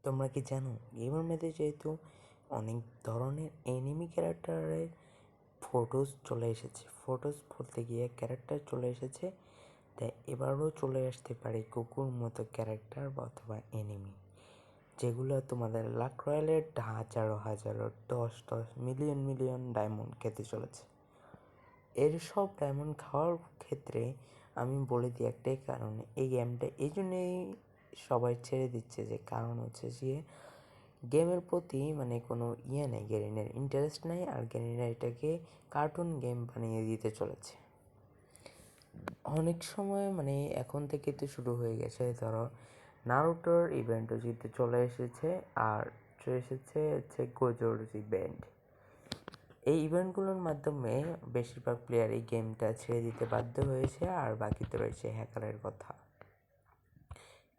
তোমরা কি জানো গেমের মধ্যে যেহেতু অনেক ধরনের এনিমি ক্যারেক্টারের ফটোস চলে এসেছে, ফটোস বলতে গিয়ে ক্যারেক্টার চলে এসেছে, তাই এবারও চলে আসতে পারে কুকুর মতো ক্যারেক্টার অথবা এনিমি, যেগুলো তোমাদের লাক রয়্যালের হাজারো হাজারো দশ দশ মিলিয়ন মিলিয়ন ডায়মন্ড খেতে চলেছে। এর সব ডায়মন্ড খাওয়ার ক্ষেত্রে আমি বলে দিই একটাই কারণ, এই গেমটা এই জন্যেই সবাই ছেড়ে দিচ্ছে, যে কারণ হচ্ছে যে গেমের প্রতি মানে কোনো নেই, গেরিনের ইন্টারেস্ট নেই, আর গেরিনা এটাকে কার্টুন গেম বানিয়ে দিতে চলেছে। অনেক সময় মানে এখন থেকে তো শুরু হয়ে গেছে, ধরো নারুটোর ইভেন্টও যেতে চলে এসেছে, আর চলে এসেছে হচ্ছে গোজোর ইভেন্ট। এই ইভেন্টগুলোর মাধ্যমে বেশিরভাগ প্লেয়ার এই গেমটা ছেড়ে দিতে বাধ্য হয়েছে, আর বাকিতে রয়েছে হ্যাকারের কথা।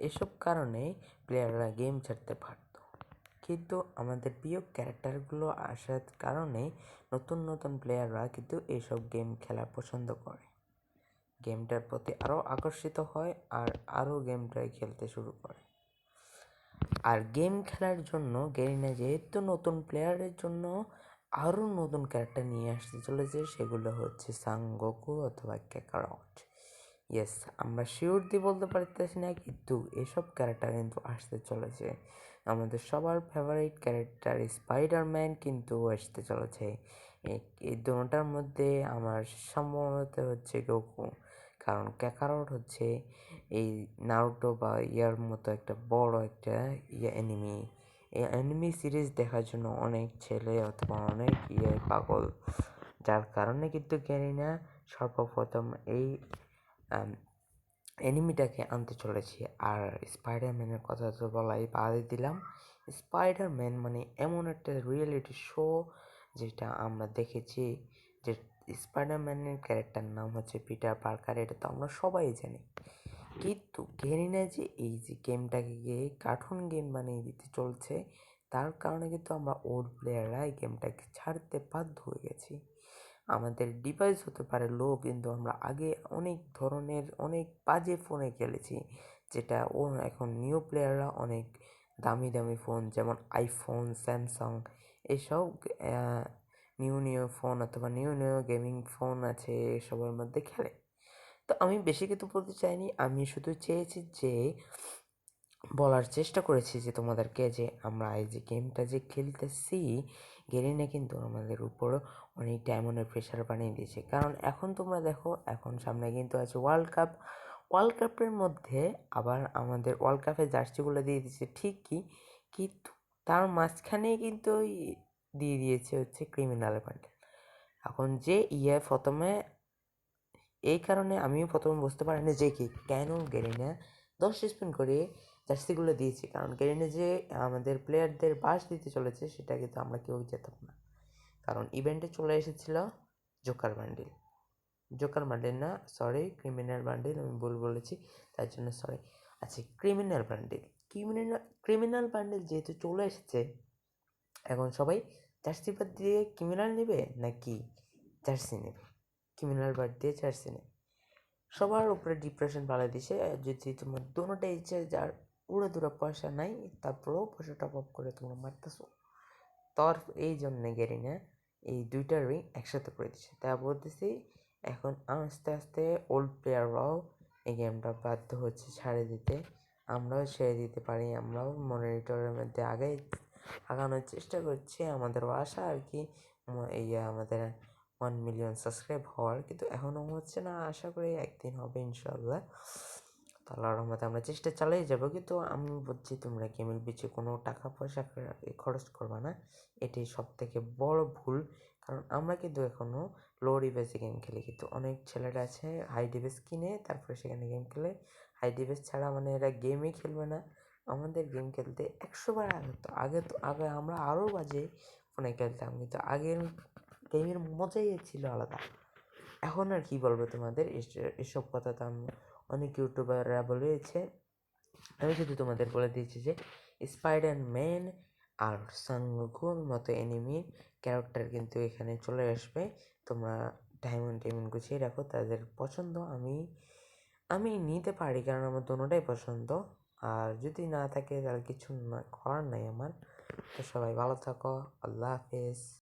এসব কারণে প্লেয়াররা গেম ছাড়তে পারত, কিন্তু আমাদের প্রিয় ক্যারেক্টারগুলো আসার কারণে নতুন নতুন প্লেয়াররা কিন্তু এইসব গেম খেলা পছন্দ করে, গেমটার প্রতি আরও আকর্ষিত হয়, আর আরও গেমটাই খেলতে শুরু করে। আর গেম খেলার জন্য গেরিনা যেহেতু নতুন প্লেয়ারের জন্য আরও নতুন ক্যারেক্টার নিয়ে আসতে চলেছে, সেগুলো হচ্ছে সাংগোকু অথবা কাকারট। ইয়েস, আমরা শিওর দিয়ে বলতে পারতেছি না, কিন্তু এসব ক্যারেক্টার কিন্তু আসতে চলেছে। আমাদের সবার ফেভারিট ক্যারেক্টার স্পাইডারম্যান কিন্তু আসতে চলেছে। এই দুটার মধ্যে আমার সম্ভবত হচ্ছে গোকু, কারণ কাকারট হচ্ছে এই নারুটো বা ইয়ার মতো একটা বড় একটা অ্যানিমি। এই অ্যানিমি সিরিজ দেখার জন্য অনেক ছেলে অথবা অনেক পাগল, যার কারণে কিন্তু গেরিনা সর্বপ্রথম এই অ্যানিমিটাকে আনতে চলেছি। আর স্পাইডারম্যানের কথা তো বলাই বাদই দিলাম। স্পাইডারম্যান মানে এমন একটা রিয়েলিটি শো যেটা আমরা দেখেছি, যে স্পাইডারম্যানের ক্যারেক্টার নাম হচ্ছে পিটার পার্কার, এটা তো আমরা সবাই জানি। কিন্তু গেরিনা যে এই যে গেমটাকে গিয়ে কার্টুন গেম বানিয়ে দিতে চলছে, তার কারণে কিন্তু আমরা ওল্ড প্লেয়াররা এই গেমটাকে ছাড়তে বাধ্য হয়ে গেছি। আমাদের ডিভাইস হতে পারে লো, কিন্তু আমরা আগে অনেক ধরনের অনেক বাজে ফোনে খেলেছি, যেটা এখন নিউ প্লেয়াররা অনেক দামি দামি ফোন, যেমন আইফোন, স্যামসাং, এসব নিউ নিউ ফোন অথবা নিউ নিউ গেমিং ফোন আছে, এসবের মধ্যে খেলে। তো আমি বেশি কিছু বলতে চাইনি, আমি শুধু চেয়েছি যে বলার চেষ্টা করেছি যে তোমাদেরকে, যে আমরা এই যে গেমটা যে খেলতেছি, গেরিনা কিন্তু আমাদের উপর অনেক ডায়মন্ডের প্রেশার বানিয়ে দিয়েছে। কারণ এখন তোমরা দেখো, এখন সামনে কিন্তু আছে ওয়ার্ল্ড কাপ, ওয়ার্ল্ড কাপের মধ্যে আবার আমাদের ওয়ার্ল্ড কাপের জার্সিগুলো দিয়ে দিয়েছে ঠিকই, কিন্তু তার মাঝখানেই কিন্তু দিয়ে দিয়েছে হচ্ছে ক্রিমিনাল বান্ডেল। এখন যে প্রথমে এই কারণে আমিও প্রথমে বুঝতে পারিনি যে কি কেন গেরিনা 10 স্পিন করে জার্সিগুলো দিয়েছে, কারণ গেরিনা যে আমাদের প্লেয়ারদের বাস দিতে চলেছে, সেটা কিন্তু আমরা কেউ যেতাম না, কারণ ইভেন্টে চলে এসেছিল জোকার বান্ডিল, জোকার বান্ডিল না, সরি, ক্রিমিনাল বান্ডিল, আমি ভুল বলেছি, তার জন্য সরি। আচ্ছা, ক্রিমিনাল বান্ডিল, ক্রিমিনাল বান্ডিল যেহেতু চলে এসেছে, এখন সবাই জার্সি বাদ দিয়ে ক্রিমিনাল নেবে নাকি জার্সি নেবে, ক্রিমিনাল বাদ দিয়ে জার্সি নেবে, সবার উপরে ডিপ্রেশন পালিয়ে দিছে। যদি তোমার দোনোটাই ইচ্ছে, যার উড়ে দূরে পয়সা নাই, তারপরেও পয়সা টপ আপ করে তোমরা মারতেছো, তোর এই জন্যে গেরিনা এই দুইটারই একসাথে করে দিচ্ছে। তাই বলতেছি, এখন আস্তে আস্তে ওল্ড প্লেয়াররাও এই গেমটা বাধ্য হচ্ছে ছাড়ে দিতে, আমরাও ছেড়ে দিতে পারি, আমরাও মনিটরের মধ্যে আগানোর চেষ্টা করছি, আমাদেরও আশা আর কি এই আমাদের 1 মিলিয়ন সাবস্ক্রাইব হওয়ার, কিন্তু এখনও হচ্ছে না, আশা করি একদিন হবে ইনশাল্লাহ। আল্লাহর রহমতে আমরা চেষ্টা চালিয়ে যাব, কিন্তু আমি বলছি তোমরা গেমের পিছে কোনো টাকা পয়সা খরচ করবা না, এটাই সব থেকে বড় ভুল। কারণ আমরা কিন্তু এখনও লো ডিভাইসে গেম খেলি, কিন্তু অনেক ছেলেরা আছে হাই ডিভাইস কিনে তারপরে সেখানে গেম খেলে, হাই ডিভাইস ছাড়া মানে এরা গেমই খেলবে না। আমাদের গেম খেলতে 100 বার আগে তো আগে আমরা আরও বাজে ফোনে খেলতাম, কিন্তু আগের গেমের মজাই ছিল আলাদা। এখন আর কি বলবো তোমাদের, এসব কথা তো অনেক ইউটিউবাররা বলেছে, আমি শুধু তোমাদের বলে দিয়েছি যে স্পাইডারম্যান আর সানগোকুর মতো এনিমি ক্যারেক্টার কিন্তু এখানে চলে আসবে। তোমরা ডায়মন্ড গুছিয়ে রাখো, তাদের পছন্দ আমি নিতে পারি, কারণ আমার দোনোটাই পছন্দ। আর যদি না থাকে তাহলে কিছু করার নাই আমার। তো সবাই ভালো থাকো। আল্লাহ হাফেজ।